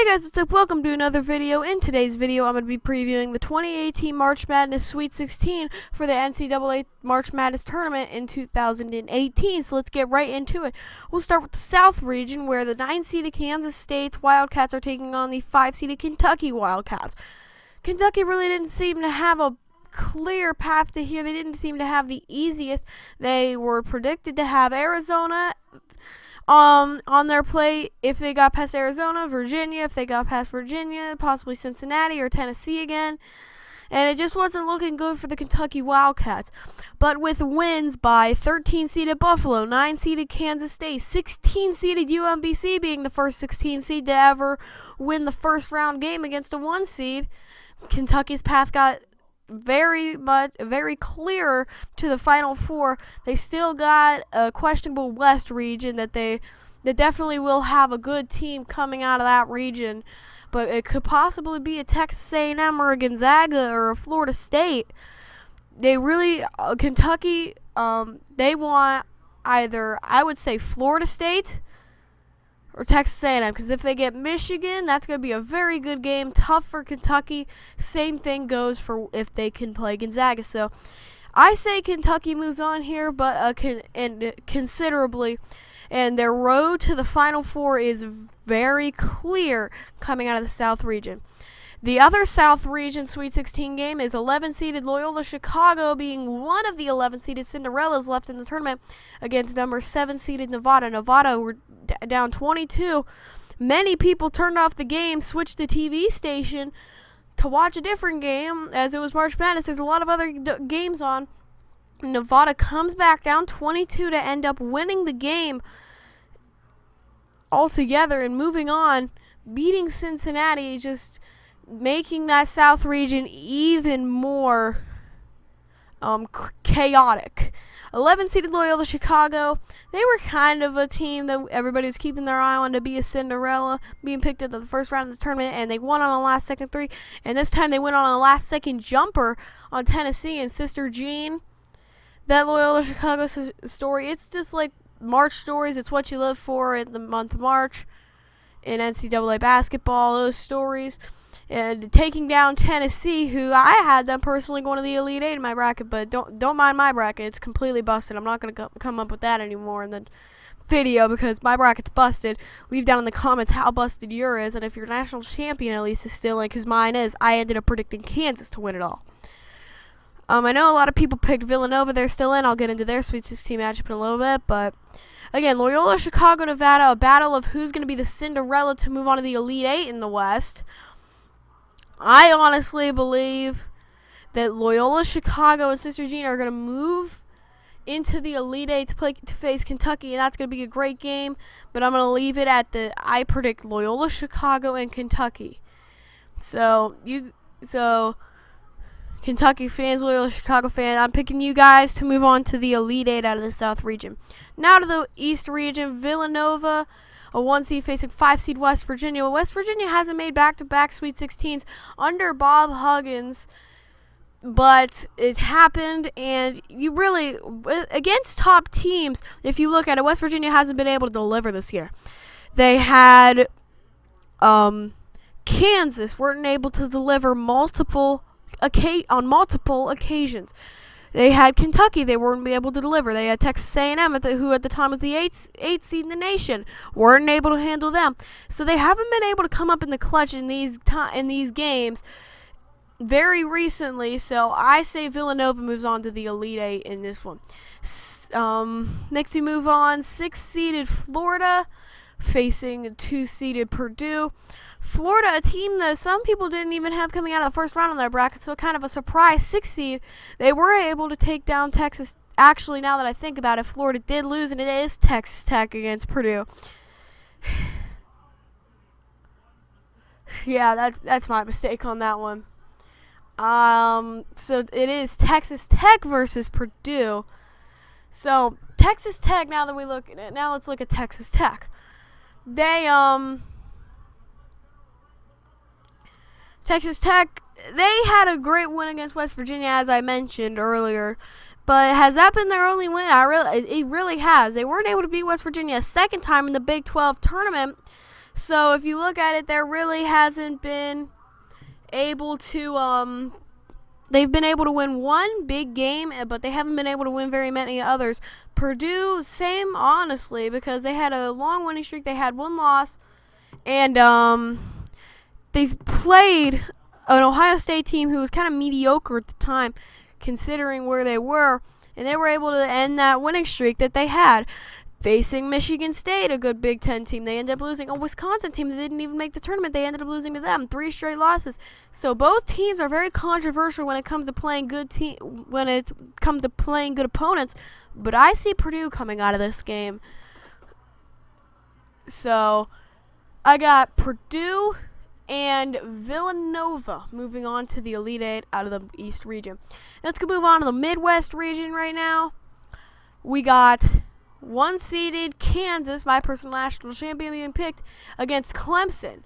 Hey guys, what's up? Welcome to another video. In today's video, I'm going to be previewing the 2018 March Madness Sweet 16 for the NCAA March Madness Tournament in 2018. So let's get right into it. We'll start with the South region, where the 9-seeded Kansas State Wildcats are taking on the 5-seeded Kentucky Wildcats. Kentucky really didn't seem to have a clear path to here. They didn't seem to have the easiest. They were predicted to have Arizona on their plate if they got past Arizona, Virginia, if they got past Virginia, possibly Cincinnati or Tennessee again. And it just wasn't looking good for the Kentucky Wildcats. But with wins by 13-seeded Buffalo, 9-seeded Kansas State, 16-seeded UMBC being the first 16 seed to ever win the first round game against a 1 seed, Kentucky's path got very clear to the Final Four. They still got a questionable West region that definitely will have a good team coming out of that region, but it could possibly be a Texas A&M or a Gonzaga or a Florida State. They really Kentucky they want either, I would say, Florida State or Texas A&M, because if they get Michigan, that's going to be a very good game. Tough for Kentucky. Same thing goes for if they can play Gonzaga. So I say Kentucky moves on here, but considerably. And their road to the Final Four is very clear coming out of the South region. The other South region Sweet 16 game is 11-seeded Loyola Chicago being one of the 11-seeded Cinderellas left in the tournament against number 7-seeded Nevada. Nevada were down 22. Many people turned off the game, switched the TV station to watch a different game, as it was March Madness. There's a lot of other games on. Nevada comes back down 22 to end up winning the game altogether and moving on, beating Cincinnati, just making that South region even more chaotic. 11-seeded Loyola Chicago, they were kind of a team that everybody was keeping their eye on to be a Cinderella, being picked at the first round of the tournament, and they won on a last-second three, and this time they went on a last-second jumper on Tennessee and Sister Jean. That Loyola Chicago story, it's just like March stories. It's what you live for in the month of March in NCAA basketball, those stories. And taking down Tennessee, who I had them personally going to the Elite Eight in my bracket, but don't mind my bracket. It's completely busted. I'm not going to come up with that anymore in the video because my bracket's busted. Leave down in the comments how busted yours is, and if your national champion at least is still in, because mine is. I ended up predicting Kansas to win it all. I know a lot of people picked Villanova. They're still in. I'll get into their Sweet 16 matchup in a little bit, but again, Loyola, Chicago, Nevada, a battle of who's going to be the Cinderella to move on to the Elite Eight in the West. I honestly believe that Loyola, Chicago, and Sister Jean are going to move into the Elite Eight to face Kentucky, and that's going to be a great game. But I'm going to leave it at I predict Loyola, Chicago, and Kentucky. So Kentucky fans, Loyola, Chicago fans, I'm picking you guys to move on to the Elite Eight out of the South region. Now to the East region, Villanova, a 1 seed facing 5 seed West Virginia. West Virginia hasn't made back-to-back Sweet 16s under Bob Huggins, but it happened, and you really, against top teams, if you look at it, West Virginia hasn't been able to deliver this year. They had Kansas weren't able to deliver on multiple occasions. They had Kentucky, they weren't able to deliver. They had Texas A&M, who at the time was the 8th seed in the nation, weren't able to handle them. So they haven't been able to come up in the clutch in these games very recently. So I say Villanova moves on to the Elite Eight in this one. Next we move on, 6-seeded Florida facing 2-seeded Purdue. Florida, a team that some people didn't even have coming out of the first round on their bracket, so kind of a surprise 6 seed. They were able to take down Texas. Actually, now that I think about it, Florida did lose, and it is Texas Tech against Purdue. Yeah, that's my mistake on that one. So it is Texas Tech versus Purdue. So Texas Tech, now that we look at it, now let's look at Texas Tech. Texas Tech, they had a great win against West Virginia, as I mentioned earlier. But has that been their only win? It really has. They weren't able to beat West Virginia a second time in the Big 12 tournament. So if you look at it, there really hasn't been able to they've been able to win one big game, but they haven't been able to win very many others. Purdue, same, honestly, because they had a long winning streak. They had one loss, and they played an Ohio State team who was kind of mediocre at the time, considering where they were, and they were able to end that winning streak that they had. Facing Michigan State, a good Big Ten team, they ended up losing. A Wisconsin team that didn't even make the tournament, they ended up losing to them. 3 straight losses. So both teams are very controversial when it comes to playing good opponents. But I see Purdue coming out of this game. So I got Purdue and Villanova moving on to the Elite Eight out of the East region. Let's move on to the Midwest region right now. We got 1-seeded Kansas, my personal national champion, being picked against Clemson.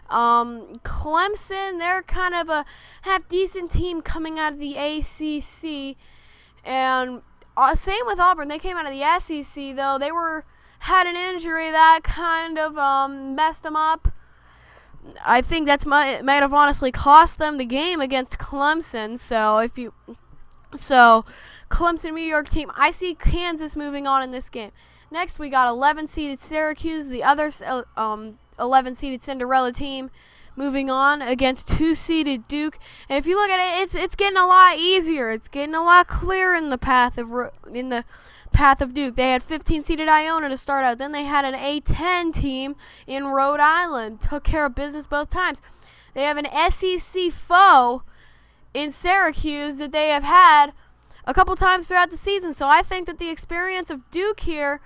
Clemson, they're kind of a half-decent team coming out of the ACC. And same with Auburn. They came out of the SEC, though. They had an injury that kind of messed them up. I think that might have honestly cost them the game against Clemson. So Clemson, New York team. I see Kansas moving on in this game. Next, we got 11-seeded Syracuse, the other 11-seeded Cinderella team, moving on against 2-seeded Duke. And if you look at it, it's getting a lot easier. It's getting a lot clearer in the path of Duke. They had 15-seeded Iona to start out. Then they had an A10 team in Rhode Island. Took care of business both times. They have an SEC foe in Syracuse that they have had a couple times throughout the season. So I think that the experience of Duke here,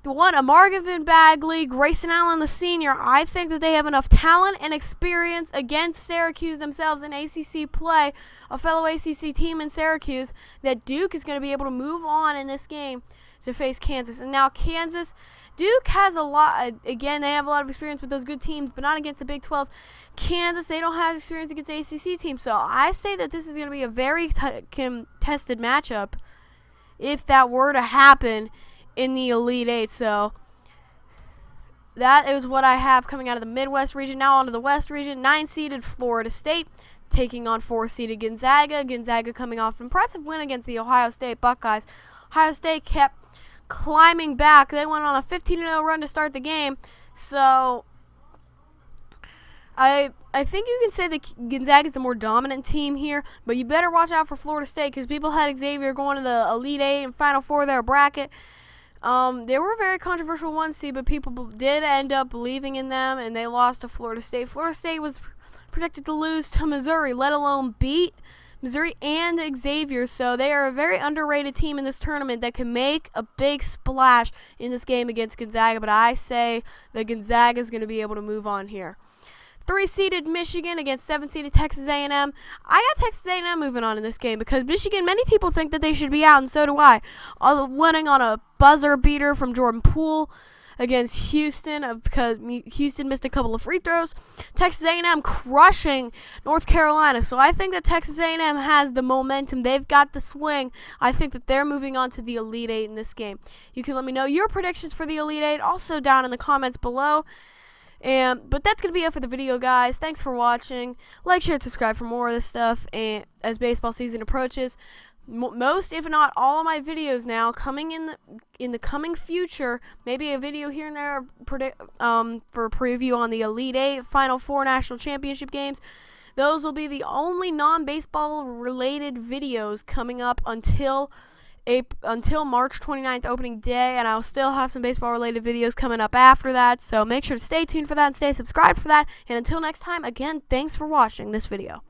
a Marvin Bagley, Grayson Allen the senior, I think that they have enough talent and experience against Syracuse themselves in ACC play, a fellow ACC team in Syracuse, that Duke is going to be able to move on in this game to face Kansas. And now Kansas, Duke has a lot, again, they have a lot of experience with those good teams, but not against the Big 12. Kansas, they don't have experience against ACC teams. So I say that this is going to be a very contested matchup if that were to happen in the Elite Eight. So that is what I have coming out of the Midwest region. Now on to the West region. 9-seeded Florida State taking on 4-seeded Gonzaga. Gonzaga coming off an impressive win against the Ohio State Buckeyes. Ohio State kept climbing back. They went on a 15-0 run to start the game. So I think you can say that Gonzaga is the more dominant team here, but you better watch out for Florida State because people had Xavier going to the Elite Eight and Final Four of their bracket. They were a very controversial 1-seed, but people did end up believing in them, and they lost to Florida State. Florida State was predicted to lose to Missouri, let alone beat Missouri and Xavier, so they are a very underrated team in this tournament that can make a big splash in this game against Gonzaga, but I say that Gonzaga is going to be able to move on here. 3-seeded Michigan against 7-seeded Texas A&M. I got Texas A&M moving on in this game because Michigan, many people think that they should be out, and so do I. Winning on a buzzer beater from Jordan Poole against Houston because Houston missed a couple of free throws. Texas A&M crushing North Carolina. So I think that Texas A&M has the momentum. They've got the swing. I think that they're moving on to the Elite Eight in this game. You can let me know your predictions for the Elite Eight also down in the comments below. But that's going to be it for the video, guys. Thanks for watching. Like, share, and subscribe for more of this stuff and as baseball season approaches. Most, if not all, of my videos now coming in the coming future. Maybe a video here and there for a preview on the Elite Eight, Final Four national championship games. Those will be the only non-baseball related videos coming up until March 29th opening day, and I'll still have some baseball related videos coming up after that, so make sure to stay tuned for that and stay subscribed for that. And until next time, again, thanks for watching this video.